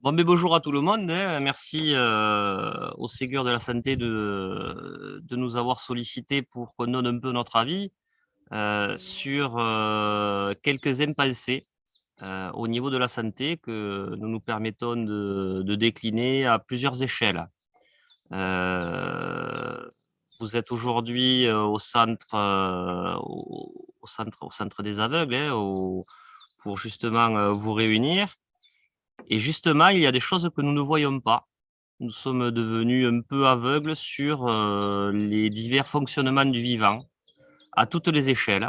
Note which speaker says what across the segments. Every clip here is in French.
Speaker 1: Bon, mais bonjour à tout le monde, hein. Merci au Ségur de la Santé de nous avoir sollicité pour qu'on donne un peu notre avis sur quelques impensés au niveau de la santé que nous nous permettons de décliner à plusieurs échelles. Euh, Vous êtes aujourd'hui au centre, au centre des aveugles, hein, pour justement vous réunir. Et justement, il y a des choses que nous ne voyons pas. Nous sommes devenus un peu aveugles sur les divers fonctionnements du vivant à toutes les échelles.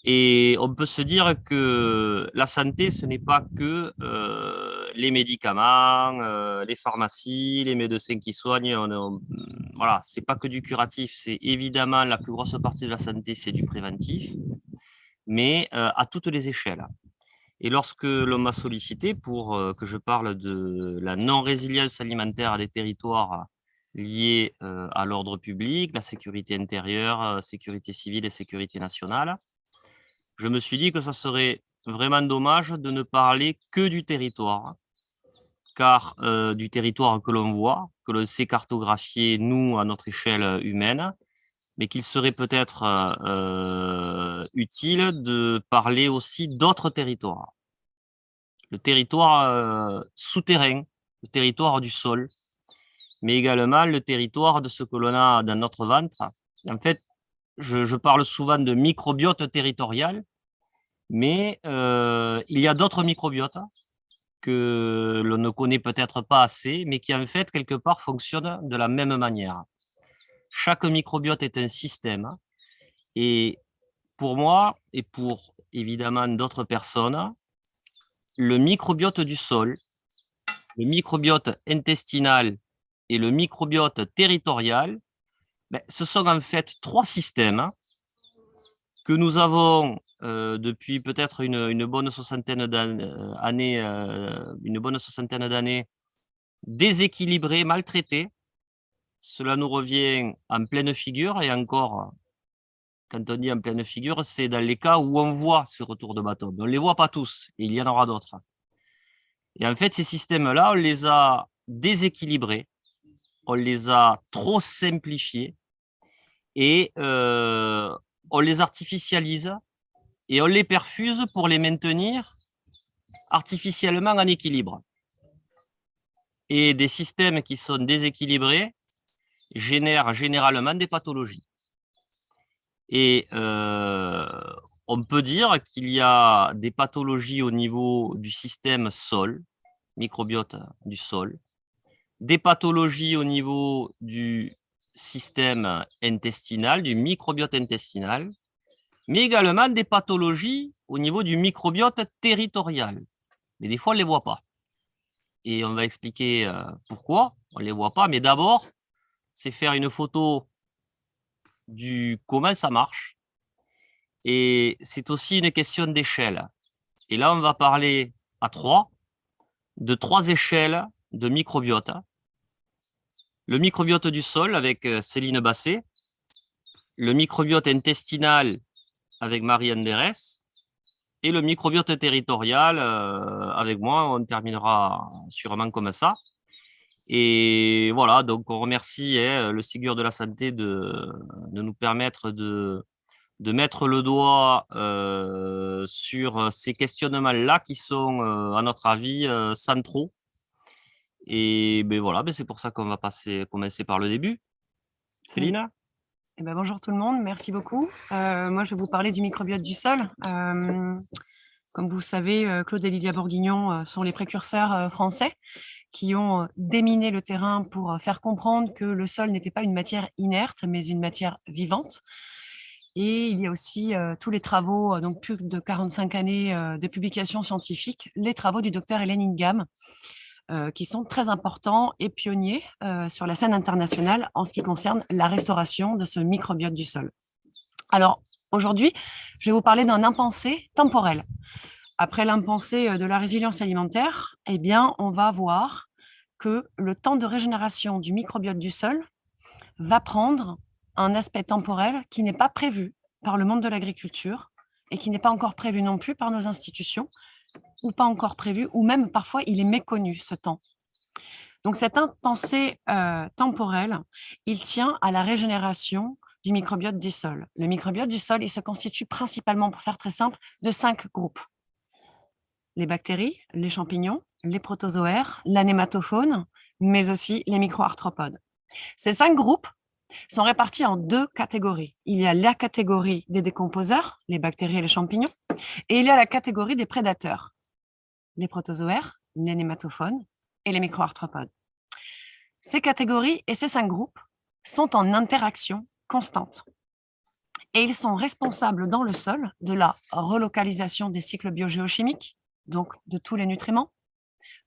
Speaker 1: Et on peut se dire que la santé, ce n'est pas que les médicaments, les pharmacies, les médecins qui soignent. Voilà, c'est pas que du curatif. C'est évidemment la plus grosse partie de la santé, c'est du préventif, mais à toutes les échelles. Et lorsque l'on m'a sollicité pour que je parle de la non-résilience alimentaire des territoires liés à l'ordre public, la sécurité intérieure, sécurité civile et sécurité nationale, je me suis dit que ça serait vraiment dommage de ne parler que du territoire, car du territoire que l'on voit, que l'on sait cartographier, nous, à notre échelle humaine, mais qu'il serait peut-être utile de parler aussi d'autres territoires. Le territoire souterrain, le territoire du sol, mais également le territoire de ce que l'on a dans notre ventre. En fait, je parle souvent de microbiote territorial, mais il y a d'autres microbiotes que l'on ne connaît peut-être pas assez, mais qui en fait, quelque part, fonctionnent de la même manière. Chaque microbiote est un système, et pour moi, et pour évidemment d'autres personnes, le microbiote du sol, le microbiote intestinal et le microbiote territorial, ben, ce sont en fait trois systèmes que nous avons depuis peut-être une bonne soixantaine d'années, déséquilibrés, maltraités. Cela nous revient en pleine figure, et encore, quand on dit en pleine figure, c'est dans les cas où on voit ces retours de bâton. On ne les voit pas tous, et il y en aura d'autres. Et en fait, ces systèmes-là, on les a déséquilibrés, on les a trop simplifiés, et on les artificialise et on les perfuse pour les maintenir artificiellement en équilibre. Et des systèmes qui sont déséquilibrés génèrent généralement des pathologies. Et on peut dire qu'il y a des pathologies au niveau du système sol, microbiote du sol, des pathologies au niveau du système intestinal, du microbiote intestinal, mais également des pathologies au niveau du microbiote territorial. Mais des fois, on ne les voit pas. Et on va expliquer pourquoi on ne les voit pas. Mais d'abord, c'est faire une photo du comment ça marche. Et c'est aussi une question d'échelle. Et là, on va parler à trois, de trois échelles de microbiote. Le microbiote du sol avec Céline Basset, le microbiote intestinal avec Marie-Anne Derès, et le microbiote territorial avec moi. On terminera sûrement comme ça. Et voilà, donc on remercie le Ségur de la Santé de nous permettre de mettre le doigt sur ces questionnements-là qui sont, à notre avis, centraux. Et ben voilà, ben c'est pour ça qu'on va commencer par le début.
Speaker 2: Mmh.
Speaker 1: Céline?
Speaker 2: Eh ben, bonjour tout le monde, merci beaucoup. Moi, je vais vous parler du microbiote du sol. Comme vous le savez, Claude et Lydia Bourguignon sont les précurseurs français qui ont déminé le terrain pour faire comprendre que le sol n'était pas une matière inerte, mais une matière vivante. Et il y a aussi tous les travaux, donc plus de 45 années de publications scientifiques, les travaux du docteur Hélène Ingham, qui sont très importants et pionniers sur la scène internationale en ce qui concerne la restauration de ce microbiote du sol. Alors, aujourd'hui, je vais vous parler d'un impensé temporel. Après l'impensé de la résilience alimentaire, eh bien, on va voir que le temps de régénération du microbiote du sol va prendre un aspect temporel qui n'est pas prévu par le monde de l'agriculture et qui n'est pas encore prévu non plus par nos institutions, ou pas encore prévu, ou même parfois il est méconnu, ce temps. Donc cette impensée temporelle, il tient à la régénération du microbiote du sol. Le microbiote du sol, il se constitue principalement, pour faire très simple, de 5 groupes. Les bactéries, les champignons, les protozoaires, la nématofaune, mais aussi les microarthropodes. Ces 5 groupes sont répartis en 2 catégories. Il y a la catégorie des décomposeurs, les bactéries et les champignons, et il y a la catégorie des prédateurs, les protozoaires, les nématophones et les microarthropodes. Ces catégories et ces 5 groupes sont en interaction constante. Et ils sont responsables dans le sol de la relocalisation des cycles biogéochimiques, donc de tous les nutriments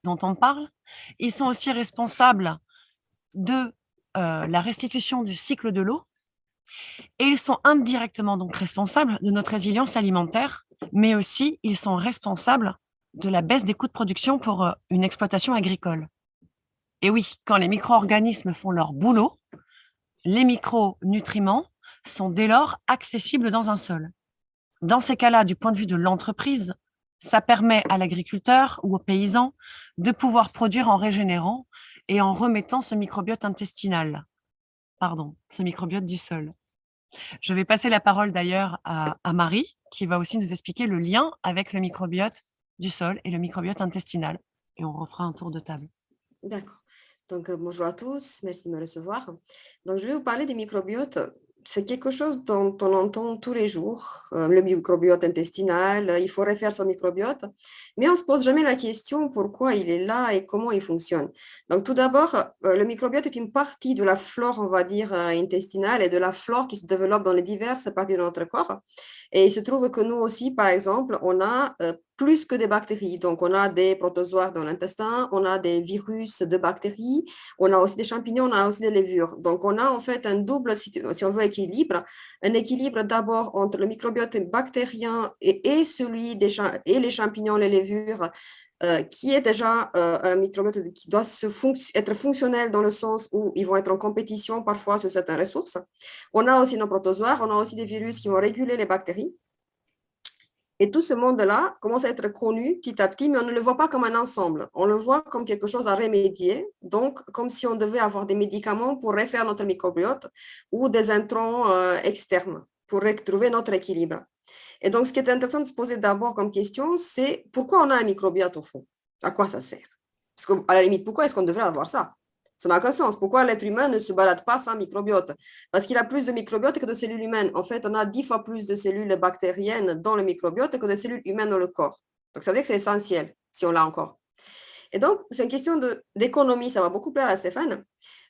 Speaker 2: dont on parle. Ils sont aussi responsables de la restitution du cycle de l'eau. Et ils sont indirectement donc responsables de notre résilience alimentaire, mais aussi ils sont responsables de la baisse des coûts de production pour une exploitation agricole. Et oui, quand les micro-organismes font leur boulot, les micronutriments sont dès lors accessibles dans un sol. Dans ces cas-là, du point de vue de l'entreprise, ça permet à l'agriculteur ou au paysan de pouvoir produire en régénérant et en remettant ce microbiote intestinal, ce microbiote du sol. Je vais passer la parole d'ailleurs à Marie, qui va aussi nous expliquer le lien avec le microbiote du sol et le microbiote intestinal. Et on refera un tour de table.
Speaker 3: D'accord. Donc, bonjour à tous, merci de me recevoir. Donc, je vais vous parler des microbiotes. C'est quelque chose dont on entend tous les jours, le microbiote intestinal, il faut refaire son microbiote, mais on ne se pose jamais la question pourquoi il est là et comment il fonctionne. Donc, tout d'abord, le microbiote est une partie de la flore, on va dire, intestinale et de la flore qui se développe dans les diverses parties de notre corps. Et il se trouve que nous aussi, par exemple, on a plus que des bactéries. Donc, on a des protozoaires dans l'intestin, on a des virus de bactéries, on a aussi des champignons, on a aussi des levures. Donc, on a en fait un double, si on veut, équilibre. Un équilibre d'abord entre le microbiote bactérien et celui et les champignons, les levures, qui est déjà un microbiote qui doit être fonctionnel dans le sens où ils vont être en compétition parfois sur certaines ressources. On a aussi nos protozoaires, on a aussi des virus qui vont réguler les bactéries. Et tout ce monde-là commence à être connu petit à petit, mais on ne le voit pas comme un ensemble. On le voit comme quelque chose à remédier, donc comme si on devait avoir des médicaments pour refaire notre microbiote ou des intrants externes pour retrouver notre équilibre. Et donc, ce qui est intéressant de se poser d'abord comme question, c'est pourquoi on a un microbiote au fond? À quoi ça sert? Parce qu'à la limite, pourquoi est-ce qu'on devrait avoir ça? Ça n'a aucun sens. Pourquoi l'être humain ne se balade pas sans microbiote? Parce qu'il a plus de microbiote que de cellules humaines. En fait, on a 10 fois plus de cellules bactériennes dans le microbiote que de cellules humaines dans le corps. Donc, ça veut dire que c'est essentiel, si on l'a encore. Et donc, c'est une question d'économie. Ça va beaucoup plaire à Stéphane.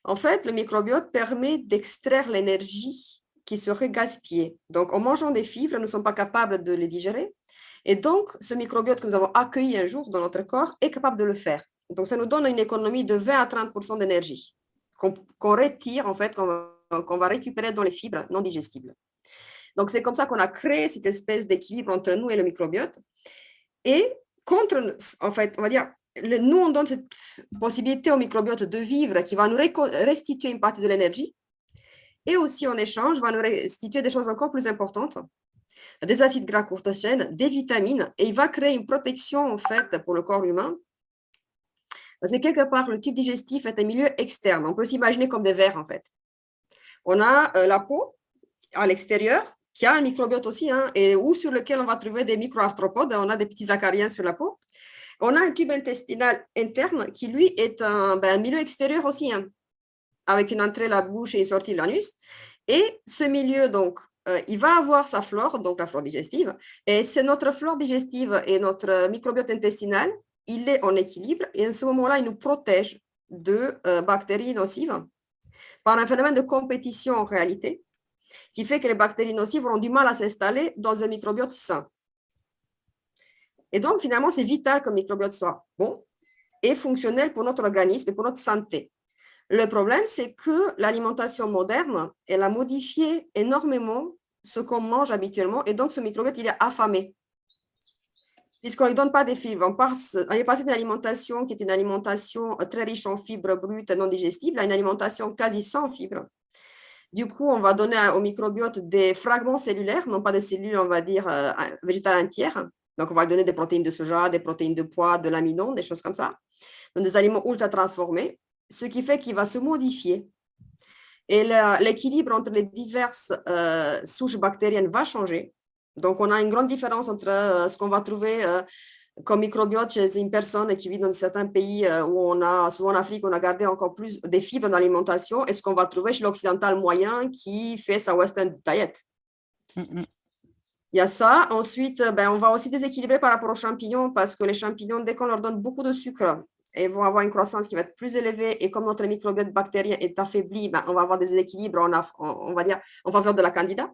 Speaker 3: En fait, le microbiote permet d'extraire l'énergie qui serait gaspillée. Donc, en mangeant des fibres, nous ne sommes pas capables de les digérer. Et donc, ce microbiote que nous avons accueilli un jour dans notre corps est capable de le faire. Donc, ça nous donne une économie de 20 à 30% d'énergie qu'on retire, en fait, qu'on va récupérer dans les fibres non digestibles. Donc, c'est comme ça qu'on a créé cette espèce d'équilibre entre nous et le microbiote. Et en fait, on va dire, nous, on donne cette possibilité au microbiote de vivre qui va nous restituer une partie de l'énergie. Et aussi, en échange, va nous restituer des choses encore plus importantes, des acides gras courte chaîne, des vitamines, et il va créer une protection, en fait, pour le corps humain. Parce que quelque part, le tube digestif est un milieu externe. On peut s'imaginer comme des vers, en fait. On a la peau à l'extérieur, qui a un microbiote aussi, et sur lequel on va trouver des microarthropodes. On a des petits acariens sur la peau. On a un tube intestinal interne qui, lui, est un milieu extérieur aussi, avec une entrée la bouche et une sortie l'anus. Et ce milieu, donc, il va avoir sa flore, donc la flore digestive. Et c'est notre flore digestive et notre microbiote intestinal, il est en équilibre. Et à ce moment-là, il nous protège de bactéries nocives par un phénomène de compétition en réalité, qui fait que les bactéries nocives auront du mal à s'installer dans un microbiote sain. Et donc, finalement, c'est vital que le microbiote soit bon et fonctionnel pour notre organisme et pour notre santé. Le problème, c'est que l'alimentation moderne, elle a modifié énormément ce qu'on mange habituellement et donc ce microbiote, il est affamé. Puisqu'on ne lui donne pas des fibres. On est passé d'une alimentation qui est une alimentation très riche en fibres brutes non digestibles à une alimentation quasi sans fibres. Du coup, on va donner au microbiote des fragments cellulaires, non pas des cellules, on va dire, végétales entières, Donc, on va donner des protéines de soja, des protéines de pois, de l'amidon, des choses comme ça. Donc, des aliments ultra transformés, ce qui fait qu'il va se modifier. Et l'équilibre entre les diverses souches bactériennes va changer. Donc, on a une grande différence entre ce qu'on va trouver comme microbiote chez une personne qui vit dans certains pays où on a, souvent en Afrique, on a gardé encore plus des fibres dans l'alimentation, et ce qu'on va trouver chez l'occidental moyen qui fait sa Western diet. Il y a ça. Ensuite, on va aussi déséquilibrer par rapport aux champignons, parce que les champignons, dès qu'on leur donne beaucoup de sucre, ils vont avoir une croissance qui va être plus élevée, et comme notre microbiote bactérien est affaibli, on va avoir des déséquilibres, on va dire, en faveur de la candida.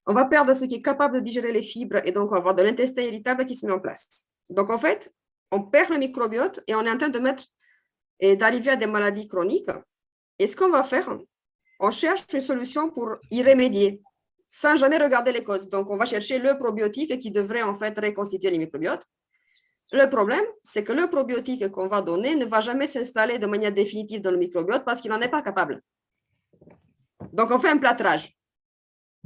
Speaker 3: On va perdre ce qui est capable de digérer les fibres, et donc on va avoir de l'intestin irritable qui se met en place. Donc, en fait, on perd le microbiote et on est en train de mettre et d'arriver à des maladies chroniques. Et ce qu'on va faire, on cherche une solution pour y remédier, sans jamais regarder les causes. Donc, on va chercher le probiotique qui devrait en fait reconstituer les microbiotes. Le problème, c'est que le probiotique qu'on va donner ne va jamais s'installer de manière définitive dans le microbiote parce qu'il n'en est pas capable. Donc, on fait un plâtrage.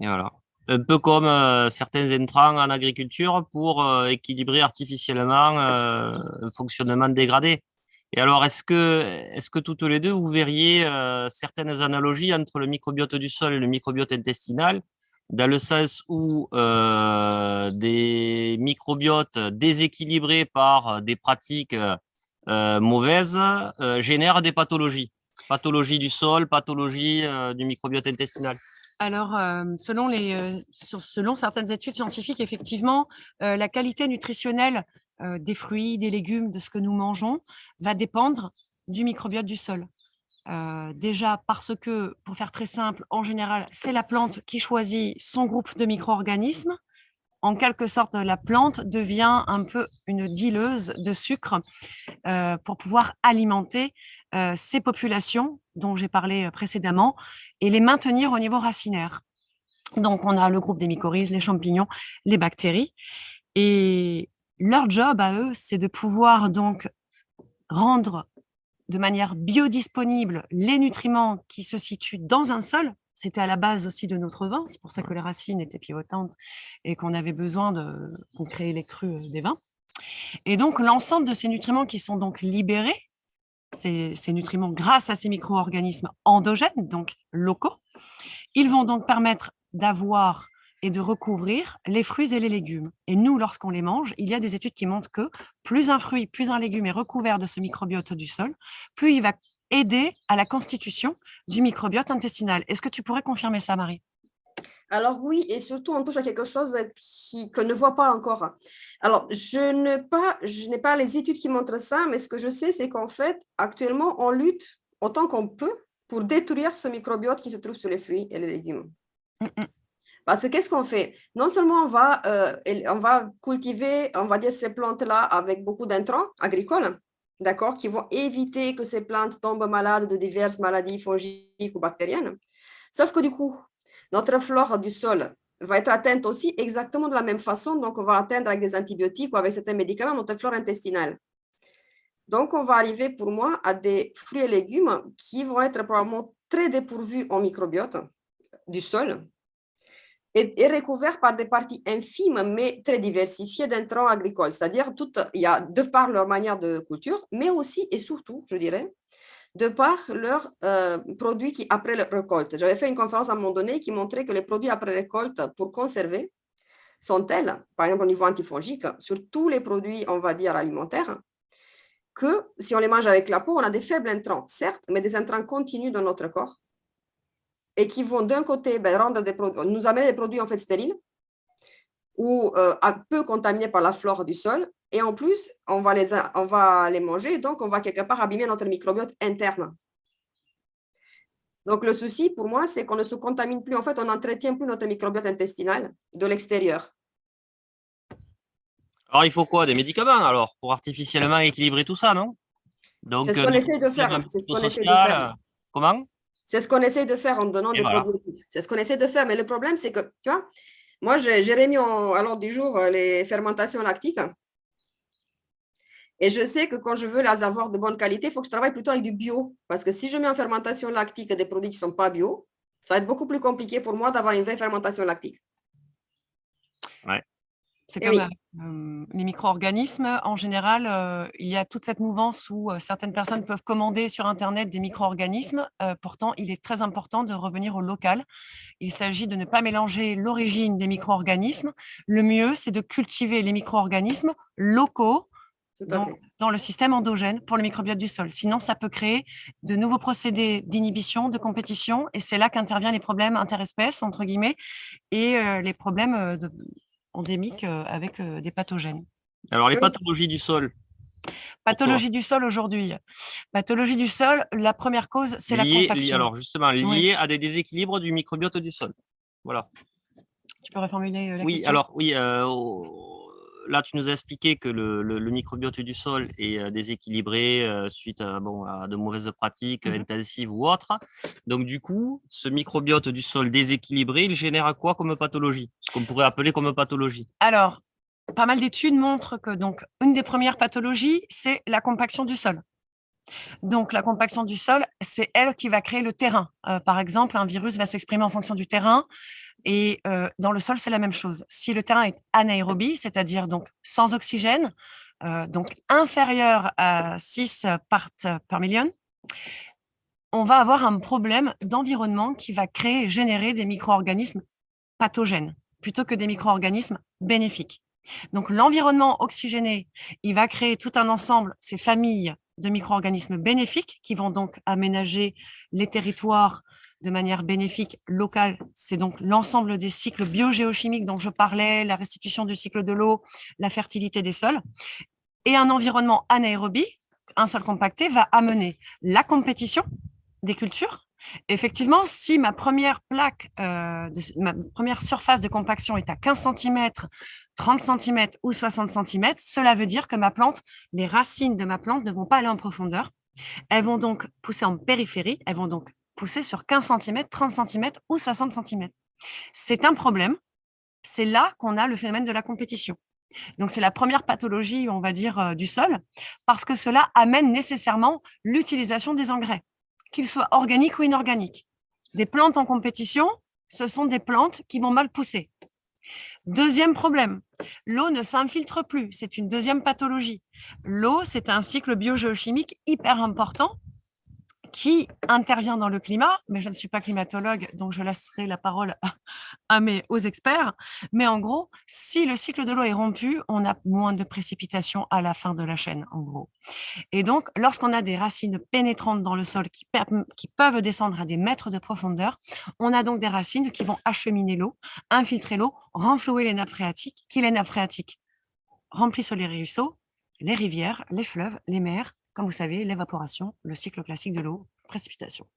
Speaker 1: Et voilà. Un peu comme certains intrants en agriculture pour équilibrer artificiellement un fonctionnement dégradé. Et alors, est-ce que toutes les deux, vous verriez certaines analogies entre le microbiote du sol et le microbiote intestinal, dans le sens où des microbiotes déséquilibrés par des pratiques mauvaises génèrent des pathologies? Pathologie du sol, pathologie du microbiote intestinal.
Speaker 2: Alors, selon certaines études scientifiques, effectivement, la qualité nutritionnelle des fruits, des légumes, de ce que nous mangeons, va dépendre du microbiote du sol. Déjà parce que, pour faire très simple, en général, c'est la plante qui choisit son groupe de micro-organismes. En quelque sorte, la plante devient un peu une dileuse de sucre pour pouvoir alimenter ces populations dont j'ai parlé précédemment et les maintenir au niveau racinaire. Donc, on a le groupe des mycorhizes, les champignons, les bactéries. Et leur job à eux, c'est de pouvoir donc rendre de manière biodisponible les nutriments qui se situent dans un sol. C'était à la base aussi de notre vin, c'est pour ça que les racines étaient pivotantes et qu'on avait besoin pour créer les crus des vins. Et donc, l'ensemble de ces nutriments qui sont donc libérés, ces nutriments grâce à ces micro-organismes endogènes, donc locaux, ils vont donc permettre d'avoir et de recouvrir les fruits et les légumes. Et nous, lorsqu'on les mange, il y a des études qui montrent que plus un fruit, plus un légume est recouvert de ce microbiote du sol, plus il va aider à la constitution du microbiote intestinal. Est-ce que tu pourrais confirmer ça, Marie?
Speaker 3: Alors oui, et surtout, on touche à quelque chose qu'on ne voit pas encore. Alors, je n'ai pas les études qui montrent ça, mais ce que je sais, c'est qu'en fait, actuellement, on lutte autant qu'on peut pour détruire ce microbiote qui se trouve sur les fruits et les légumes. Parce que qu'est-ce qu'on fait? Non seulement on va cultiver, on va dire, ces plantes-là avec beaucoup d'intrants agricoles, d'accord, qui vont éviter que ces plantes tombent malades de diverses maladies fongiques ou bactériennes. Sauf que du coup, notre flore du sol va être atteinte aussi exactement de la même façon. Donc, on va atteindre avec des antibiotiques ou avec certains médicaments notre flore intestinale. Donc, on va arriver pour moi à des fruits et légumes qui vont être probablement très dépourvus en microbiote du sol et recouverts par des parties infimes mais très diversifiées d'intrants agricoles. C'est-à-dire, il y a de par leur manière de culture, mais aussi et surtout, je dirais, de par leurs produits qui, après la récolte. J'avais fait une conférence à un moment donné qui montrait que les produits après récolte pour conserver sont tels, par exemple au niveau antifongique, sur tous les produits, on va dire, alimentaires, que si on les mange avec la peau, on a des faibles intrants, certes, mais des intrants continus dans notre corps et qui vont d'un côté rendre nous amener des produits en fait stériles ou peu contaminés par la flore du sol. Et en plus, on va les manger, donc on va quelque part abîmer notre microbiote interne. Donc, le souci pour moi, c'est qu'on ne se contamine plus. En fait, on n'entretient plus notre microbiote intestinal de l'extérieur.
Speaker 1: Alors, il faut quoi? Des médicaments, alors, pour artificiellement équilibrer tout ça, non? Donc,
Speaker 3: c'est ce qu'on essaie de faire. C'est ce qu'on essaie de faire.
Speaker 1: Comment?
Speaker 3: C'est ce qu'on essaie de faire en donnant des probiotiques. C'est ce qu'on essaie de faire. Mais le problème, c'est que, tu vois, moi, j'ai remis à l'ordre du jour les fermentations lactiques. Et je sais que quand je veux les avoir de bonne qualité, il faut que je travaille plutôt avec du bio. Parce que si je mets en fermentation lactique des produits qui ne sont pas bio, ça va être beaucoup plus compliqué pour moi d'avoir une vraie fermentation lactique.
Speaker 1: Ouais.
Speaker 2: C'est
Speaker 3: Eh
Speaker 2: comme
Speaker 3: oui,
Speaker 2: les micro-organismes. En général, il y a toute cette mouvance où certaines personnes peuvent commander sur Internet des micro-organismes. Pourtant, il est très important de revenir au local. Il s'agit de ne pas mélanger l'origine des micro-organismes. Le mieux, c'est de cultiver les micro-organismes locaux
Speaker 3: tout à
Speaker 2: donc,
Speaker 3: fait.
Speaker 2: dans le système endogène pour le microbiote du sol. Sinon, ça peut créer de nouveaux procédés d'inhibition, de compétition, et c'est là qu'interviennent les problèmes interespèces, entre guillemets, et les problèmes endémiques avec des pathogènes.
Speaker 1: Alors, les
Speaker 3: Oui,
Speaker 1: pathologies du sol, pour toi,
Speaker 2: Pathologie du sol aujourd'hui. Pathologie du sol, la première cause, c'est la compaction.
Speaker 1: alors justement,
Speaker 2: Oui,
Speaker 1: liées à des déséquilibres du microbiote du sol. Voilà.
Speaker 2: tu peux reformuler la
Speaker 1: Oui,
Speaker 2: question?
Speaker 1: alors oui, là, tu nous as expliqué que le microbiote du sol est déséquilibré suite à de mauvaises pratiques
Speaker 2: Mhm.
Speaker 1: intensives ou autres. Donc, du coup, ce microbiote du sol déséquilibré, il génère quoi comme pathologie? Ce qu'on pourrait appeler comme pathologie.
Speaker 2: Alors, pas mal d'études montrent que donc une des premières pathologies, c'est la compaction du sol. Donc, la compaction du sol, c'est elle qui va créer le terrain. Par exemple, un virus va s'exprimer en fonction du terrain. Et dans le sol, c'est la même chose. Si le terrain est anaérobie, c'est-à-dire donc sans oxygène, donc inférieur à 6 parts per million, on va avoir un problème d'environnement qui va créer et générer des micro-organismes pathogènes plutôt que des micro-organismes bénéfiques. Donc l'environnement oxygéné, il va créer tout un ensemble, ces familles de micro-organismes bénéfiques qui vont donc aménager les territoires de manière bénéfique locale. C'est donc l'ensemble des cycles biogéochimiques dont je parlais, la restitution du cycle de l'eau, la fertilité des sols. Et un environnement anaérobie, un sol compacté, va amener la compétition des cultures. Effectivement, si ma première ma première surface de compaction est à 15 cm, 30 cm ou 60 cm, cela veut dire que ma plante, les racines de ma plante ne vont pas aller en profondeur. Elles vont donc pousser en périphérie, elles vont donc pousser sur 15 cm, 30 cm ou 60 cm. C'est un problème. C'est là qu'on a le phénomène de la compétition. Donc, c'est la première pathologie, on va dire, du sol, parce que cela amène nécessairement l'utilisation des engrais, qu'ils soient organiques ou inorganiques. Des plantes en compétition, ce sont des plantes qui vont mal pousser. Deuxième problème, l'eau ne s'infiltre plus. C'est une deuxième pathologie. L'eau, c'est un cycle biogéochimique hyper important qui intervient dans le climat, mais je ne suis pas climatologue, donc je laisserai la parole aux experts. Mais en gros, si le cycle de l'eau est rompu, on a moins de précipitations à la fin de la chaîne, en gros. Et donc, lorsqu'on a des racines pénétrantes dans le sol qui peuvent descendre à des mètres de profondeur, on a donc des racines qui vont acheminer l'eau, infiltrer l'eau, renflouer les nappes phréatiques, qui les nappes phréatiques remplissent les ruisseaux, les rivières, les fleuves, les mers, comme vous savez, l'évaporation, le cycle classique de l'eau, précipitation.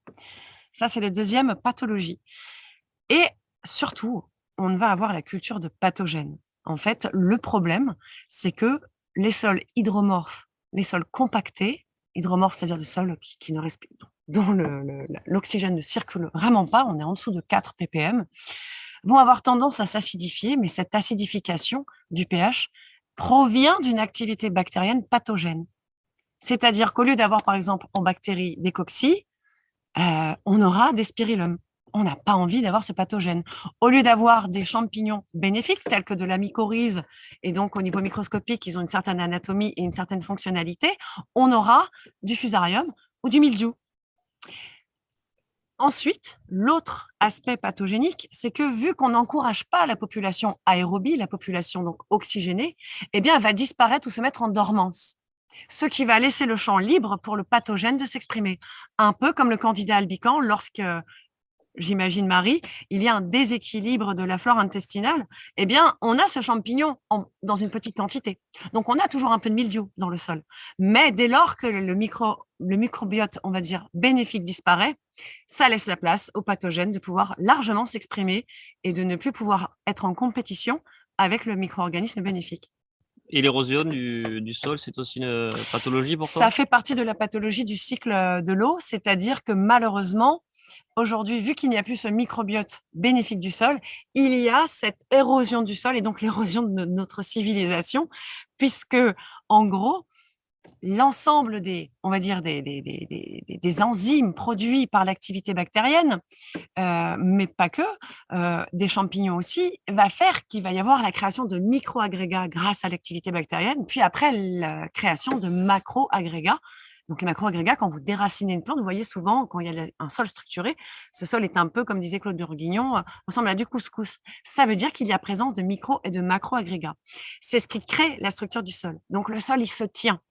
Speaker 2: Ça, c'est la deuxième pathologie. Et surtout, on va avoir la culture de pathogènes. En fait, le problème, c'est que les sols hydromorphes, les sols compactés, hydromorphes, c'est-à-dire des sols qui ne respirent, dont l'oxygène ne circule vraiment pas, on est en dessous de 4 ppm, vont avoir tendance à s'acidifier, mais cette acidification du pH provient d'une activité bactérienne pathogène. C'est-à-dire qu'au lieu d'avoir, par exemple, en bactéries des coccis, on aura des spirillums. On n'a pas envie d'avoir ce pathogène. Au lieu d'avoir des champignons bénéfiques, tels que de la mycorhize, et donc au niveau microscopique, ils ont une certaine anatomie et une certaine fonctionnalité, on aura du fusarium ou du mildiou. Ensuite, l'autre aspect pathogénique, c'est que vu qu'on n'encourage pas la population aérobie, la population donc oxygénée, eh bien, elle va disparaître ou se mettre en dormance. Ce qui va laisser le champ libre pour le pathogène de s'exprimer. Un peu comme le candidat albicans, lorsque, j'imagine Marie, il y a un déséquilibre de la flore intestinale, eh bien, on a ce champignon dans une petite quantité. Donc, on a toujours un peu de mildiou dans le sol. Mais dès lors que le microbiote, on va dire, bénéfique disparaît, ça laisse la place au pathogène de pouvoir largement s'exprimer et de ne plus pouvoir être en compétition avec le micro-organisme bénéfique.
Speaker 1: Et l'érosion du sol, c'est aussi une pathologie pour toi?
Speaker 2: Ça fait partie de la pathologie du cycle de l'eau, c'est-à-dire que malheureusement, aujourd'hui, vu qu'il n'y a plus ce microbiote bénéfique du sol, il y a cette érosion du sol et donc l'érosion de notre civilisation, puisque, en gros, l'ensemble on va dire, des enzymes produits par l'activité bactérienne, mais pas que, des champignons aussi, va faire qu'il va y avoir la création de micro-agrégats grâce à l'activité bactérienne, puis après la création de macro-agrégats. Donc, les macro-agrégats, quand vous déracinez une plante, vous voyez souvent, quand il y a un sol structuré, ce sol est un peu, comme disait Claude Bourguignon, ressemble à du couscous. Ça veut dire qu'il y a présence de micro et de macro-agrégats. C'est ce qui crée la structure du sol. Donc, le sol, il se tient.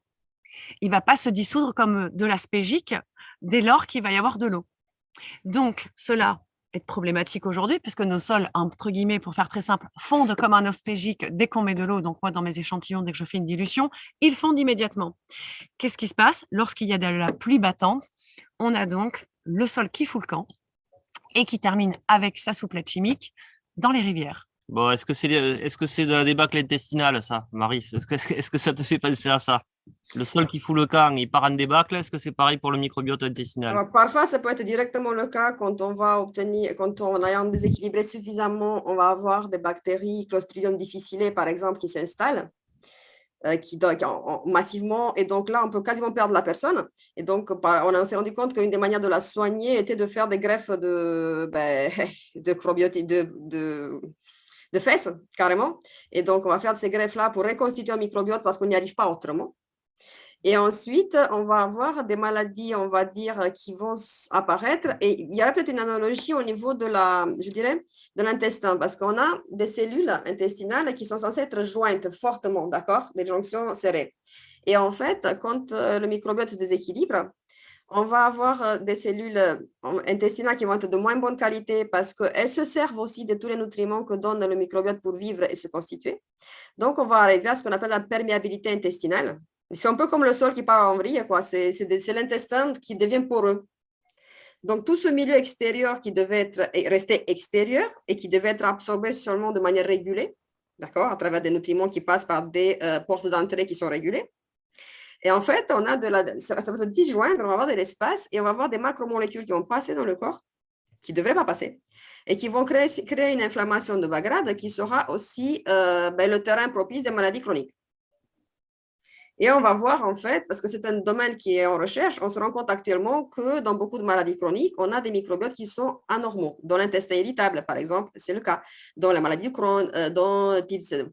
Speaker 2: Il ne va pas se dissoudre comme de l'aspégique dès lors qu'il va y avoir de l'eau. Donc, cela est problématique aujourd'hui, puisque nos sols, entre guillemets, pour faire très simple, fondent comme un aspégique dès qu'on met de l'eau. Donc, moi, dans mes échantillons, dès que je fais une dilution, ils fondent immédiatement. Qu'est-ce qui se passe? Lorsqu'il y a de la pluie battante, on a donc le sol qui fout le camp et qui termine avec sa souplette chimique dans les rivières.
Speaker 1: Bon, est-ce que c'est de la débâcle intestinale, ça, Marie? Est-ce que ça te fait penser à ça? Le sol qui fout le camp, il part en débâcle. Est-ce que c'est pareil pour le microbiote intestinal?
Speaker 3: Alors, parfois, ça peut être directement le cas quand on va obtenir, quand on a un déséquilibré suffisamment, on va avoir des bactéries Clostridium difficile, par exemple, qui s'installent. Massivement, et donc là, on peut quasiment perdre la personne. Et donc, on s'est rendu compte qu'une des manières de la soigner était de faire des greffes de fesses, carrément. Et donc, on va faire ces greffes-là pour reconstituer un microbiote parce qu'on n'y arrive pas autrement. Et ensuite, on va avoir des maladies, on va dire, qui vont apparaître. Et il y aura peut-être une analogie au niveau de de l'intestin, parce qu'on a des cellules intestinales qui sont censées être jointes fortement, d'accord, des jonctions serrées. Et en fait, quand le microbiote se déséquilibre, on va avoir des cellules intestinales qui vont être de moins bonne qualité parce qu'elles se servent aussi de tous les nutriments que donne le microbiote pour vivre et se constituer. Donc, on va arriver à ce qu'on appelle la perméabilité intestinale. C'est un peu comme le sol qui part en vrille, quoi. C'est l'intestin qui devient poreux. Donc, tout ce milieu extérieur qui devait rester extérieur et qui devait être absorbé seulement de manière régulée, d'accord, à travers des nutriments qui passent par des portes d'entrée qui sont régulées. Et en fait, on a ça va se disjoindre, on va avoir de l'espace et on va avoir des macromolécules qui vont passer dans le corps, qui ne devraient pas passer, et qui vont créer une inflammation de bas grade qui sera aussi le terrain propice des maladies chroniques. Et on va voir, en fait, parce que c'est un domaine qui est en recherche, on se rend compte actuellement que dans beaucoup de maladies chroniques, on a des microbiotes qui sont anormaux. Dans l'intestin irritable, par exemple, c'est le cas. Dans la maladie de Crohn,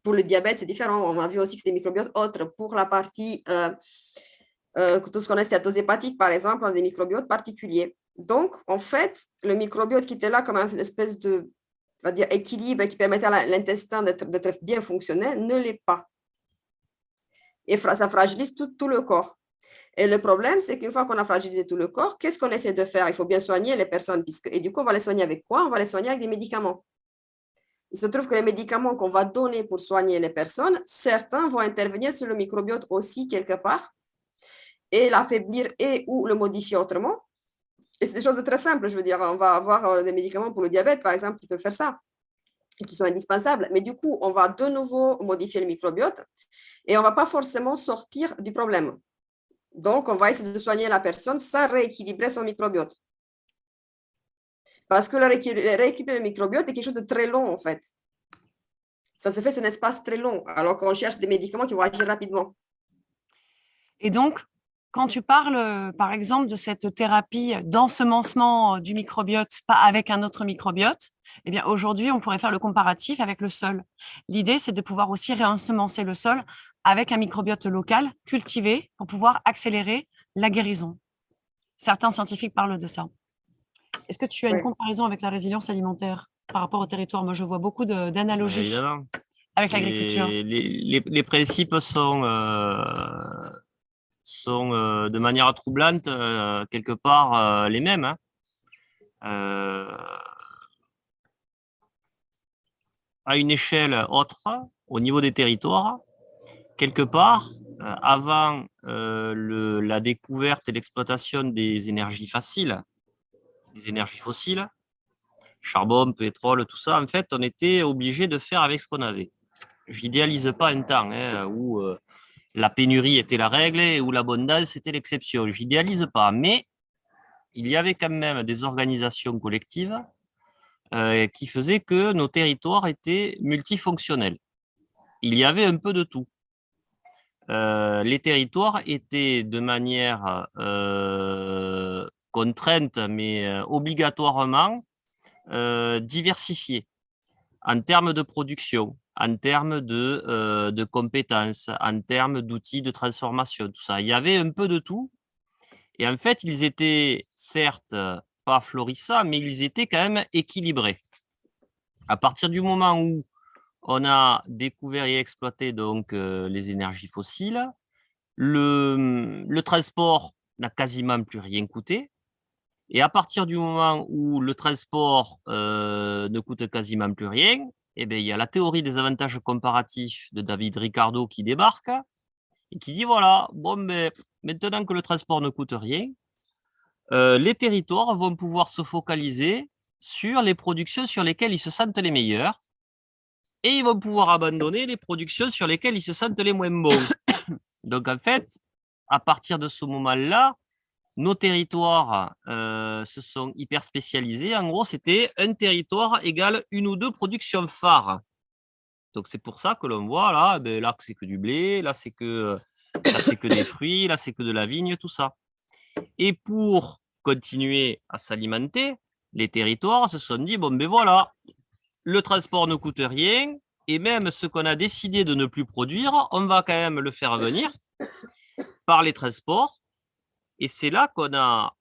Speaker 3: pour le diabète, c'est différent. On a vu aussi que c'est des microbiotes autres. Pour la partie, tout ce qu'on a stéatose hépatique, par exemple, on a des microbiotes particuliers. Donc, en fait, le microbiote qui était là comme une espèce de, on va dire, équilibre qui permettait à l'intestin d'être bien fonctionnel, ne l'est pas. Et ça fragilise tout le corps. Et le problème, c'est qu'une fois qu'on a fragilisé tout le corps, qu'est-ce qu'on essaie de faire? Il faut bien soigner les personnes. Et du coup, on va les soigner avec quoi? On va les soigner avec des médicaments. Il se trouve que les médicaments qu'on va donner pour soigner les personnes, certains vont intervenir sur le microbiote aussi quelque part et l'affaiblir et ou le modifier autrement. Et c'est des choses très simples. Je veux dire, on va avoir des médicaments pour le diabète, par exemple, qui peuvent faire ça, et qui sont indispensables. Mais du coup, on va de nouveau modifier le microbiote et on ne va pas forcément sortir du problème. Donc, on va essayer de soigner la personne sans rééquilibrer son microbiote. Parce que rééquilibrer le microbiote est quelque chose de très long, en fait. Ça se fait sur un espace très long, alors qu'on cherche des médicaments qui vont agir rapidement.
Speaker 2: Et donc, quand tu parles, par exemple, de cette thérapie d'ensemencement du microbiote, pas avec un autre microbiote, eh bien, aujourd'hui, on pourrait faire le comparatif avec le sol. L'idée, c'est de pouvoir aussi réensemencer le sol avec un microbiote local, cultivé, pour pouvoir accélérer la guérison. Certains scientifiques parlent de ça. Est-ce que tu as une comparaison avec la résilience alimentaire par rapport au territoire? Moi, je vois beaucoup d'analogies avec l'agriculture.
Speaker 1: Les principes sont de manière troublante quelque part les mêmes. À une échelle autre, au niveau des territoires, quelque part, avant la découverte et l'exploitation des énergies faciles, des énergies fossiles, charbon, pétrole, tout ça, en fait, on était obligé de faire avec ce qu'on avait. Je n'idéalise pas un temps où la pénurie était la règle et où l'abondance était l'exception. Je n'idéalise pas, mais il y avait quand même des organisations collectives qui faisaient que nos territoires étaient multifonctionnels. Il y avait un peu de tout. les territoires étaient de manière contrainte, mais obligatoirement diversifiés en termes de production, en termes de compétences, en termes d'outils de transformation, tout ça. Il y avait un peu de tout. Et en fait, ils étaient certes pas florissants, mais ils étaient quand même équilibrés. À partir du moment où on a découvert et exploité donc les énergies fossiles, le transport n'a quasiment plus rien coûté. Et à partir du moment où le transport ne coûte quasiment plus rien, eh bien, il y a la théorie des avantages comparatifs de David Ricardo qui débarque et qui dit voilà, bon, mais maintenant que le transport ne coûte rien, les territoires vont pouvoir se focaliser sur les productions sur lesquelles ils se sentent les meilleurs et ils vont pouvoir abandonner les productions sur lesquelles ils se sentent les moins bons. Donc, en fait, à partir de ce moment-là, nos territoires se sont hyper spécialisés. En gros, c'était un territoire égale une ou deux productions phares. Donc, c'est pour ça que l'on voit là, là c'est que du blé, là, c'est que des fruits, là, c'est que de la vigne, tout ça. Et pour continuer à s'alimenter, les territoires se sont dit, bon, ben voilà, le transport ne coûte rien, et même ce qu'on a décidé de ne plus produire, on va quand même le faire venir par les transports. Et c'est là qu'on a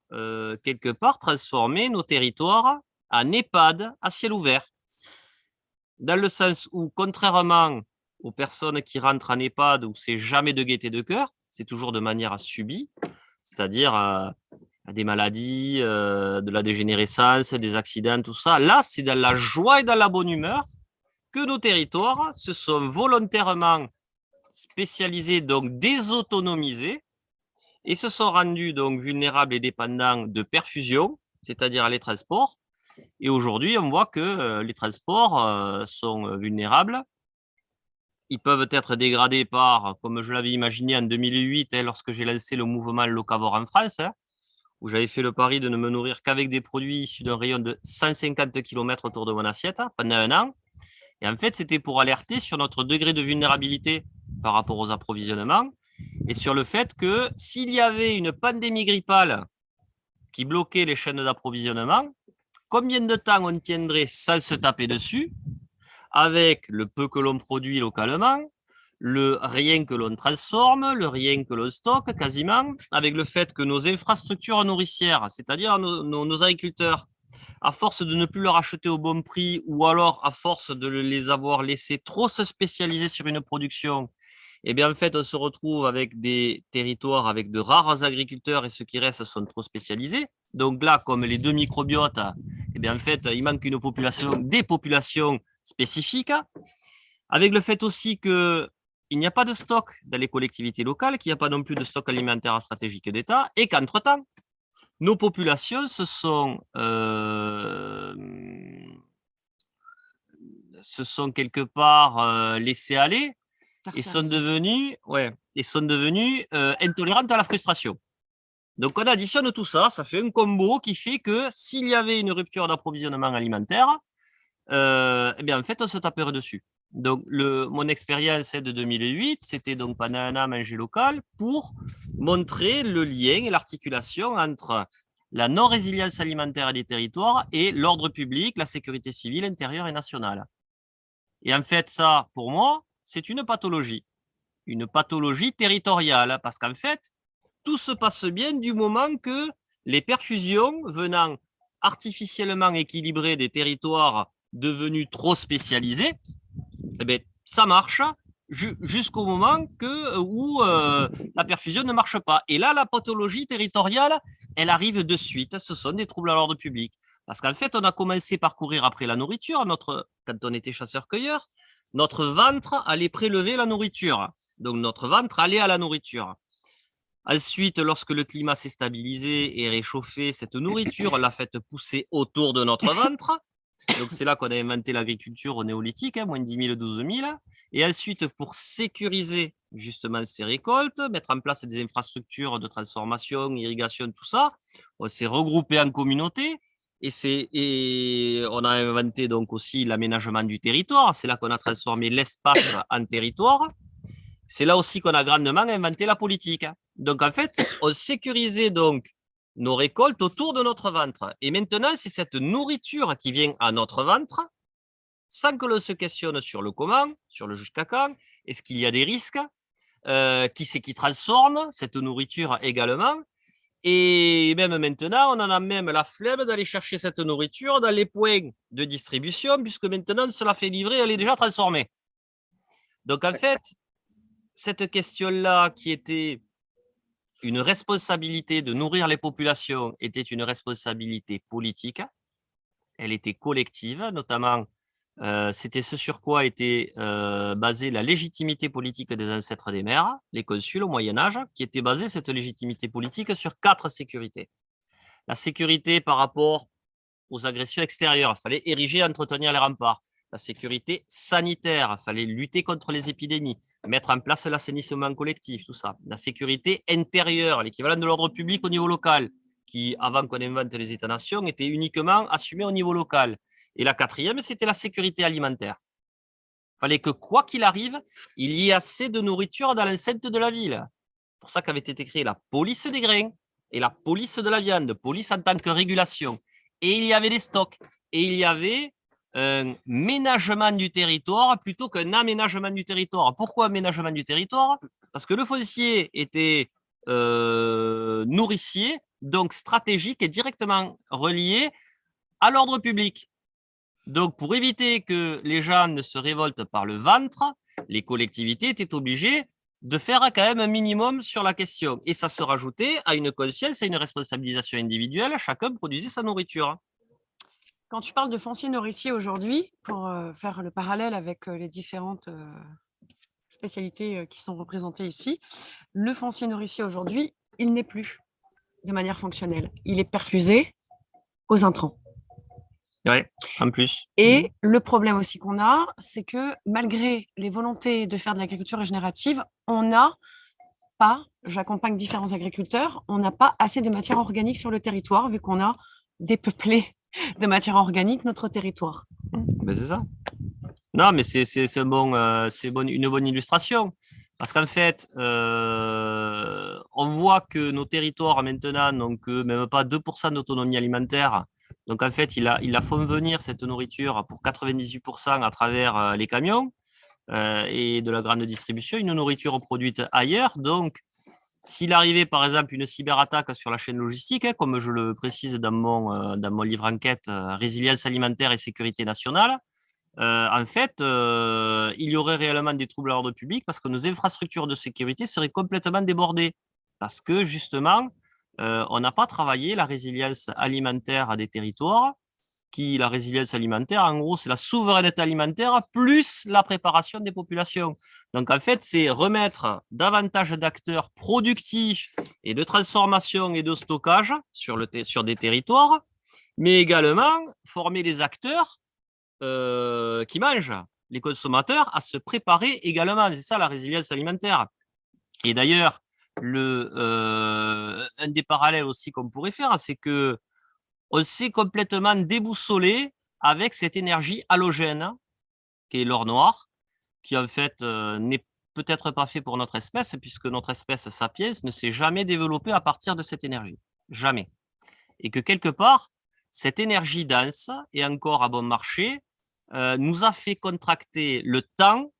Speaker 1: quelque part transformé nos territoires en EHPAD à ciel ouvert. Dans le sens où, contrairement aux personnes qui rentrent en EHPAD où c'est jamais de gaieté de cœur, c'est toujours de manière subie, c'est-à-dire des maladies, de la dégénérescence, des accidents, tout ça. Là, c'est dans la joie et dans la bonne humeur que nos territoires se sont volontairement spécialisés, donc désautonomisés, et se sont rendus donc vulnérables et dépendants de perfusion, c'est-à-dire les transports. Et aujourd'hui, on voit que les transports sont vulnérables. Ils peuvent être dégradés par, comme je l'avais imaginé en 2008, lorsque j'ai lancé le mouvement Locavore en France, où j'avais fait le pari de ne me nourrir qu'avec des produits issus d'un rayon de 150 km autour de mon assiette pendant un an. Et en fait, c'était pour alerter sur notre degré de vulnérabilité par rapport aux approvisionnements et sur le fait que s'il y avait une pandémie grippale qui bloquait les chaînes d'approvisionnement, combien de temps on tiendrait sans se taper dessus avec le peu que l'on produit localement, le rien que l'on transforme, le rien que l'on stocke quasiment, avec le fait que nos infrastructures nourricières, c'est-à-dire nos agriculteurs, à force de ne plus leur acheter au bon prix ou alors à force de les avoir laissés trop se spécialiser sur une production, eh bien en fait on se retrouve avec des territoires avec de rares agriculteurs et ceux qui restent sont trop spécialisés. Donc là, comme les deux microbiotes, eh bien en fait il manque des populations spécifiques, avec le fait aussi qu'il n'y a pas de stock dans les collectivités locales, qu'il n'y a pas non plus de stock alimentaire stratégique d'État, et qu'entre-temps, nos populations se sont quelque part laissées aller et sont devenues intolérantes à la frustration. Donc, on additionne tout ça, ça fait un combo qui fait que s'il y avait une rupture d'approvisionnement alimentaire, eh bien, en fait, on se taperait dessus. Donc, mon expérience de 2008, c'était donc pendant un an manger local pour montrer le lien et l'articulation entre la non-résilience alimentaire des territoires et l'ordre public, la sécurité civile intérieure et nationale. Et en fait, ça, pour moi, c'est une pathologie territoriale, parce qu'en fait, tout se passe bien du moment que les perfusions venant artificiellement équilibrer des territoires devenus trop spécialisés, eh bien, ça marche jusqu'au moment où la perfusion ne marche pas. Et là, la pathologie territoriale, elle arrive de suite. Ce sont des troubles à l'ordre public. Parce qu'en fait, on a commencé par courir après la nourriture. Quand on était chasseur-cueilleur, notre ventre allait prélever la nourriture. Donc, notre ventre allait à la nourriture. Ensuite, lorsque le climat s'est stabilisé et réchauffé, cette nourriture l'a fait pousser autour de notre ventre. Donc, c'est là qu'on a inventé l'agriculture au néolithique, moins 10 000, 12 000. Et ensuite, pour sécuriser justement ces récoltes, mettre en place des infrastructures de transformation, irrigation, tout ça, on s'est regroupé en communauté. Et on a inventé donc aussi l'aménagement du territoire. C'est là qu'on a transformé l'espace en territoire. c'est là aussi qu'on a grandement inventé la politique. Donc, en fait, on sécurisait donc nos récoltes autour de notre ventre. Et maintenant, c'est cette nourriture qui vient à notre ventre, sans que l'on se questionne sur le comment, sur le jusqu'à quand, est-ce qu'il y a des risques, qui c'est qui transforme cette nourriture également. Et même maintenant, on en a même la flemme d'aller chercher cette nourriture dans les points de distribution, puisque maintenant, on se la fait livrer, elle est déjà transformée. Donc, en fait, cette question-là, qui était une responsabilité de nourrir les populations, était une responsabilité politique. Elle était collective, notamment, c'était ce sur quoi était basée la légitimité politique des ancêtres des mers, les consuls au Moyen-Âge, qui était basée, cette légitimité politique, sur 4 sécurités. La sécurité par rapport aux agressions extérieures, il fallait ériger et entretenir les remparts. La sécurité sanitaire, il fallait lutter contre les épidémies, mettre en place l'assainissement collectif, tout ça. La sécurité intérieure, l'équivalent de l'ordre public au niveau local, qui, avant qu'on invente les États-nations, était uniquement assumé au niveau local. Et la quatrième, c'était la sécurité alimentaire. Il fallait que, quoi qu'il arrive, il y ait assez de nourriture dans l'enceinte de la ville. C'est pour ça qu'avait été créée la police des grains et la police de la viande, police en tant que régulation. Et il y avait des stocks. Et il y avait un ménagement du territoire plutôt qu'un aménagement du territoire. Pourquoi aménagement du territoire? Parce que le foncier était nourricier, donc stratégique et directement relié à l'ordre public. Donc, pour éviter que les gens ne se révoltent par le ventre, les collectivités étaient obligées de faire quand même un minimum sur la question. Et ça se rajoutait à une conscience, à une responsabilisation individuelle. Chacun produisait sa nourriture.
Speaker 2: Quand tu parles de foncier nourricier aujourd'hui, pour faire le parallèle avec les différentes spécialités qui sont représentées ici, le foncier nourricier aujourd'hui, il n'est plus de manière fonctionnelle. Il est perfusé aux intrants.
Speaker 1: Oui, en plus.
Speaker 2: Et le problème aussi qu'on a, c'est que malgré les volontés de faire de l'agriculture régénérative, on n'a pas, j'accompagne différents agriculteurs, on n'a pas assez de matière organique sur le territoire, vu qu'on a dépeuplé de matière organique notre territoire.
Speaker 1: Ben c'est ça. Non, mais c'est une bonne illustration. Parce qu'en fait, on voit que nos territoires maintenant n'ont que même pas 2% d'autonomie alimentaire. Donc en fait, ils la font venir, cette nourriture, pour 98% à travers les camions et de la grande distribution, une nourriture produite ailleurs. Donc, s'il arrivait par exemple une cyberattaque sur la chaîne logistique, hein, comme je le précise dans mon livre enquête, Résilience alimentaire et sécurité nationale, en fait, il y aurait réellement des troubles à l'ordre public parce que nos infrastructures de sécurité seraient complètement débordées. Parce que justement, on n'a pas travaillé la résilience alimentaire à des territoires. La résilience alimentaire, en gros, c'est la souveraineté alimentaire plus la préparation des populations. Donc, en fait, c'est remettre davantage d'acteurs productifs et de transformation et de stockage sur des territoires, mais également former les acteurs qui mangent, les consommateurs, à se préparer également. C'est ça la résilience alimentaire. Et d'ailleurs, un des parallèles aussi qu'on pourrait faire, c'est que on s'est complètement déboussolé avec cette énergie halogène qui est l'or noir, qui en fait n'est peut-être pas fait pour notre espèce, puisque notre espèce sapiens ne s'est jamais développée à partir de cette énergie. Jamais. Et que quelque part, cette énergie dense et encore à bon marché nous a fait contracter le temps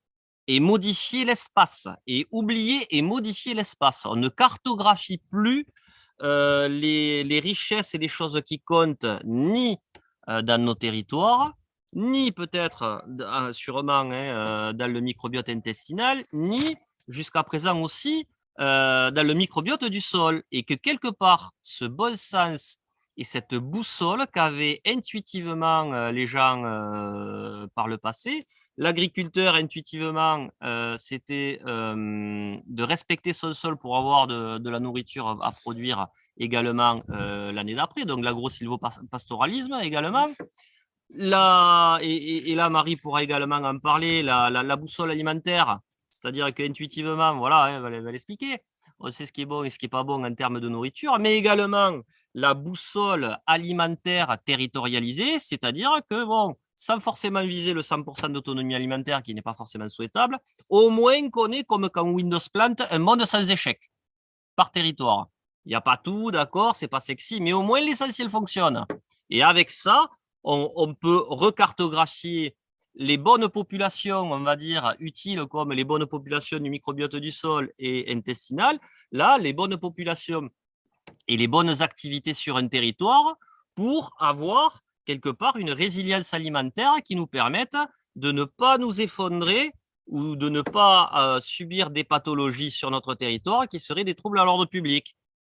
Speaker 1: et modifier l'espace, et oublier et modifier l'espace. On ne cartographie plus les richesses et les choses qui comptent ni dans nos territoires, ni peut-être sûrement dans le microbiote intestinal, ni jusqu'à présent aussi dans le microbiote du sol. Et que quelque part, ce bon sens et cette boussole qu'avaient intuitivement les gens par le passé, l'agriculteur, intuitivement, c'était de respecter son sol pour avoir de la nourriture à produire également l'année d'après, donc l'agro-silvopastoralisme également. Et là, Marie pourra également en parler, la boussole alimentaire, c'est-à-dire qu'intuitivement, voilà, hein, elle va l'expliquer, on sait ce qui est bon et ce qui n'est pas bon en termes de nourriture, mais également la boussole alimentaire territorialisée, c'est-à-dire que, bon, sans forcément viser le 100% d'autonomie alimentaire qui n'est pas forcément souhaitable, au moins qu'on ait, comme quand Windows plante, un monde sans échec par territoire. Il n'y a pas tout, d'accord, c'est pas sexy, mais au moins l'essentiel fonctionne. Et avec ça, on peut recartographier les bonnes populations, on va dire, utiles, comme les bonnes populations du microbiote du sol et intestinal. Là, les bonnes populations et les bonnes activités sur un territoire pour avoir quelque part une résilience alimentaire qui nous permette de ne pas nous effondrer ou de ne pas subir des pathologies sur notre territoire qui seraient des troubles à l'ordre public.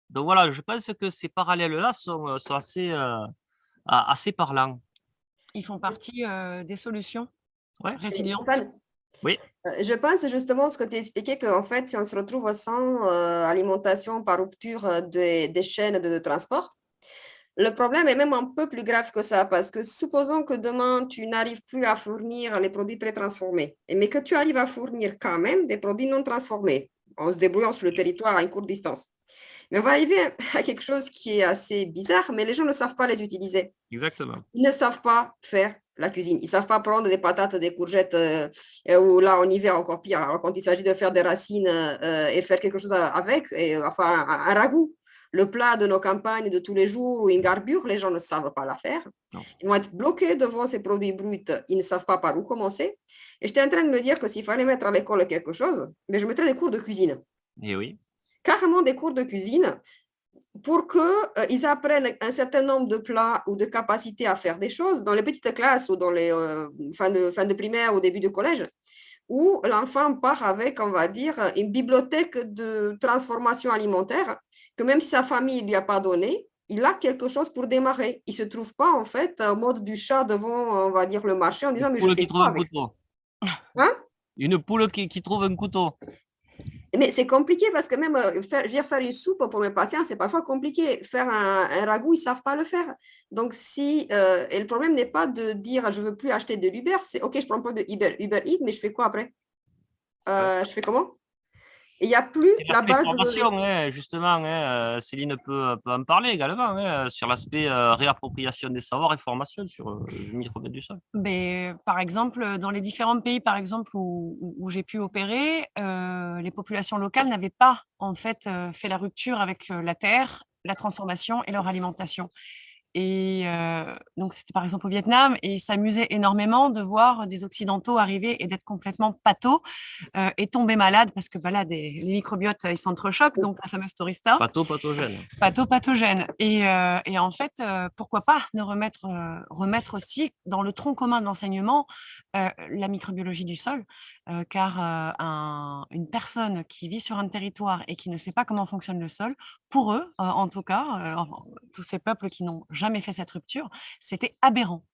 Speaker 1: Donc voilà, je pense que ces parallèles-là sont assez parlants.
Speaker 2: Ils font partie des solutions
Speaker 1: Ouais.
Speaker 2: résilientes.
Speaker 3: Stéphane,
Speaker 1: Oui,
Speaker 3: je pense justement ce que tu expliquais qu'en fait, si on se retrouve sans alimentation par rupture des chaînes de transport, le problème est même un peu plus grave que ça, parce que supposons que demain, tu n'arrives plus à fournir les produits très transformés, mais que tu arrives à fournir quand même des produits non transformés, en se débrouillant sur le territoire à une courte distance. Mais on va arriver à quelque chose qui est assez bizarre, mais les gens ne savent pas les utiliser.
Speaker 1: exactement.
Speaker 3: Ils ne savent pas faire la cuisine. Ils ne savent pas prendre des patates, des courgettes, ou là, en hiver, encore pire. Alors, quand il s'agit de faire des racines et faire quelque chose avec, enfin, un ragoût, le plat de nos campagnes de tous les jours ou une garbure, les gens ne savent pas la faire.
Speaker 1: Non.
Speaker 3: Ils vont être bloqués devant ces produits bruts. Ils ne savent pas par où commencer. Et j'étais en train de me dire que s'il fallait mettre à l'école quelque chose, mais je mettrais des cours de cuisine.
Speaker 1: Et oui.
Speaker 3: Carrément des cours de cuisine pour qu'ils apprennent un certain nombre de plats ou de capacités à faire des choses dans les petites classes ou dans les fin de primaire ou début de collège, où l'enfant part avec, on va dire, une bibliothèque de transformation alimentaire, que même si sa famille ne lui a pas donné, il a quelque chose pour démarrer. Il ne se trouve pas, en fait, au mode du chat devant, on va dire, le marché en disant,
Speaker 1: Une
Speaker 3: mais je
Speaker 1: poule
Speaker 3: fais
Speaker 1: qui trouve
Speaker 3: quoi
Speaker 1: un
Speaker 3: avec ça?
Speaker 1: couteau.
Speaker 3: Hein?
Speaker 1: Une poule qui trouve un couteau.
Speaker 3: Mais c'est compliqué parce que même faire une soupe pour mes patients, c'est parfois compliqué. Faire un ragoût, ils ne savent pas le faire. Donc, et le problème n'est pas de dire je ne veux plus acheter de l'Uber, c'est OK, je prends pas de Uber Eats, mais je fais quoi après? Je fais comment? Il n'y a plus
Speaker 1: C'est
Speaker 3: la
Speaker 1: l'aspect
Speaker 3: base de données.
Speaker 1: formation, hein, justement. Hein, Céline peut en parler également hein, sur l'aspect réappropriation des savoirs et formation sur le microbiote du sol.
Speaker 2: Mais, par exemple, dans les différents pays par exemple, où j'ai pu opérer, les populations locales n'avaient pas en fait fait la rupture avec la terre, la transformation et leur alimentation. Et donc c'était par exemple au Vietnam et ils s'amusaient énormément de voir des Occidentaux arriver et d'être complètement pâteaux et tomber malades parce que là, les microbiotes, ils s'entrechoquent, donc la fameuse Torista.
Speaker 1: Pathogène.
Speaker 2: Pathogène. Et en fait, pourquoi pas ne remettre aussi dans le tronc commun de l'enseignement la microbiologie du sol, car une personne qui vit sur un territoire et qui ne sait pas comment fonctionne le sol, pour eux, en tout cas, tous ces peuples qui n'ont jamais fait cette rupture, c'était aberrant.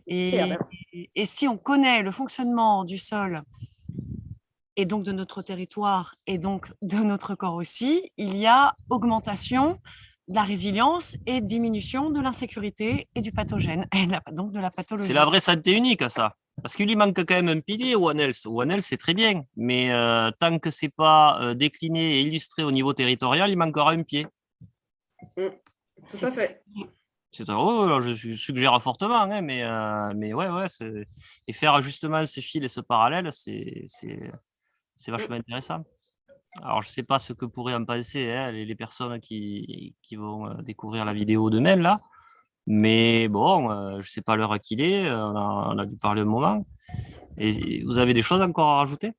Speaker 3: C'est
Speaker 2: Et, et si on connaît le fonctionnement du sol et donc de notre territoire et donc de notre corps aussi, il y a augmentation de la résilience et diminution de l'insécurité et du pathogène, et donc de la pathologie.
Speaker 1: C'est la vraie santé unique, ça. Parce qu'il lui manque quand même un pilier, One Health. One Health, c'est très bien, mais tant que ce n'est pas décliné et illustré au niveau territorial, il manquera un pied.
Speaker 3: Tout à fait.
Speaker 1: Je suggère fortement, hein, mais ouais, et faire justement ce fil et ce parallèle, c'est vachement intéressant. Alors, je ne sais pas ce que pourraient en penser hein, les personnes qui vont découvrir la vidéo demain, là. Mais bon, je ne sais pas l'heure qu'il est. On a dû parler un moment. Et vous avez des choses encore à rajouter?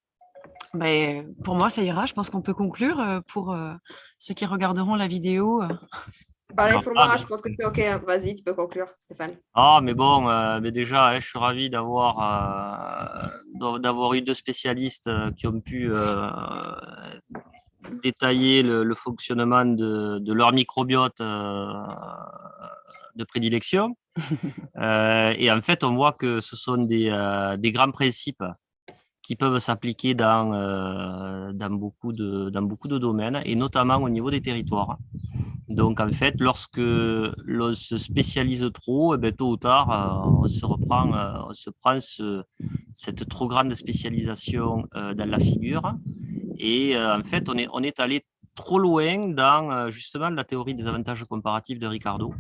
Speaker 2: Pour moi, ça ira. Je pense qu'on peut conclure pour ceux qui regarderont la vidéo.
Speaker 3: Pareil pour moi, je pense que c'est OK. Vas-y, tu peux conclure, Stéphane.
Speaker 1: Ah, mais bon, mais déjà, hein, je suis ravi d'avoir eu deux spécialistes qui ont pu détailler le fonctionnement de leur microbiote de prédilection. Et en fait, on voit que ce sont des grands principes qui peuvent s'appliquer dans beaucoup de domaines, et notamment au niveau des territoires. Donc, en fait, lorsque l'on se spécialise trop, eh bien, tôt ou tard, on se prend cette trop grande spécialisation dans la figure. Et en fait, on est allé trop loin dans justement la théorie des avantages comparatifs de Ricardo,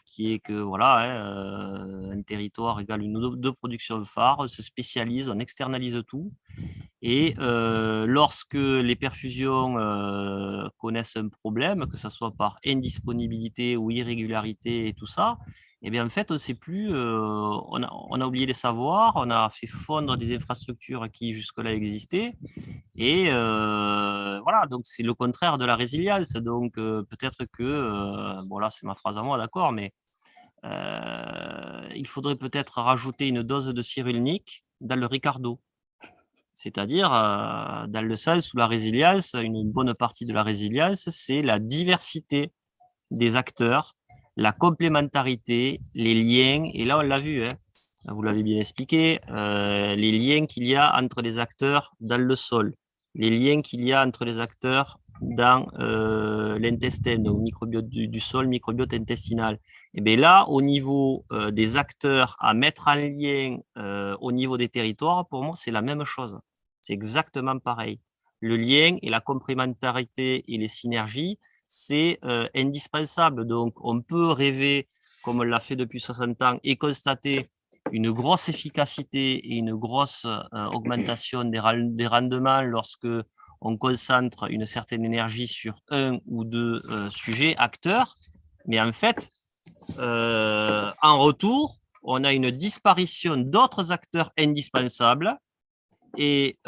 Speaker 1: qui est que voilà, un territoire égale une ou deux productions phares, on se spécialise, on externalise tout. Et lorsque les perfusions connaissent un problème, que ce soit par indisponibilité ou irrégularité et tout ça, eh bien, en fait, on sait plus, on a oublié les savoirs, on a fait fondre des infrastructures qui jusque-là existaient. Et voilà, donc c'est le contraire de la résilience. Donc peut-être que, bon là c'est ma phrase à moi, d'accord, mais il faudrait peut-être rajouter une dose de cyrulnique dans le Ricardo. C'est-à-dire, dans le sens où la résilience, une bonne partie de la résilience, c'est la diversité des acteurs, la complémentarité, les liens, et là on l'a vu, hein, vous l'avez bien expliqué, les liens qu'il y a entre les acteurs dans le sol, les liens qu'il y a entre les acteurs dans l'intestin, donc microbiote du sol, microbiote intestinal. Et bien là, au niveau des acteurs à mettre en lien au niveau des territoires, pour moi, c'est la même chose. C'est exactement pareil. Le lien et la complémentarité et les synergies, c'est indispensable. Donc, on peut rêver, comme on l'a fait depuis 60 ans, et constater une grosse efficacité et une grosse augmentation des rendements lorsque on concentre une certaine énergie sur un ou deux sujets, acteurs. Mais en fait, en retour, on a une disparition d'autres acteurs indispensables. Et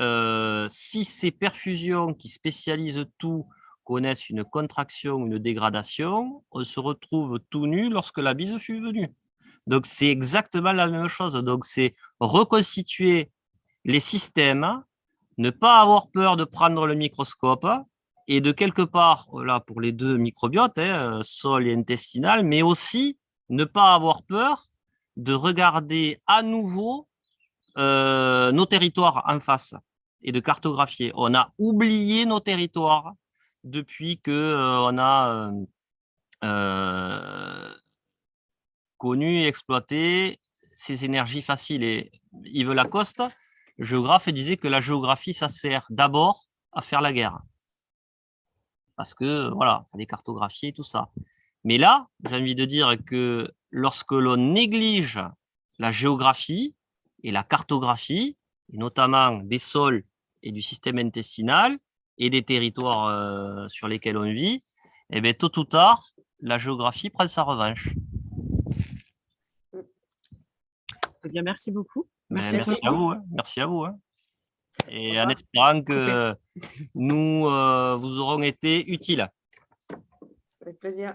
Speaker 1: si ces perfusions qui spécialisent tout connaissent une contraction ou une dégradation, on se retrouve tout nu lorsque la bise fut venue. Donc, c'est exactement la même chose. Donc, c'est reconstituer les systèmes, ne pas avoir peur de prendre le microscope et de quelque part, là, pour les deux microbiotes, sol et intestinal, mais aussi ne pas avoir peur de regarder à nouveau nos territoires en face et de cartographier. On a oublié nos territoires depuis que on a connu et exploité ces énergies faciles. Et Yves Lacoste, géographe, disait que la géographie, ça sert d'abord à faire la guerre. Parce que, voilà, il fallait cartographier tout ça. Mais là, j'ai envie de dire que lorsque l'on néglige la géographie et la cartographie, et notamment des sols et du système intestinal et des territoires sur lesquels on vit, eh bien, tôt ou tard, la géographie prend sa revanche.
Speaker 2: Eh bien, merci beaucoup.
Speaker 1: Merci à vous. Hein. Merci à vous. Hein. Et en espérant que nous vous aurons été utiles.
Speaker 3: Avec plaisir.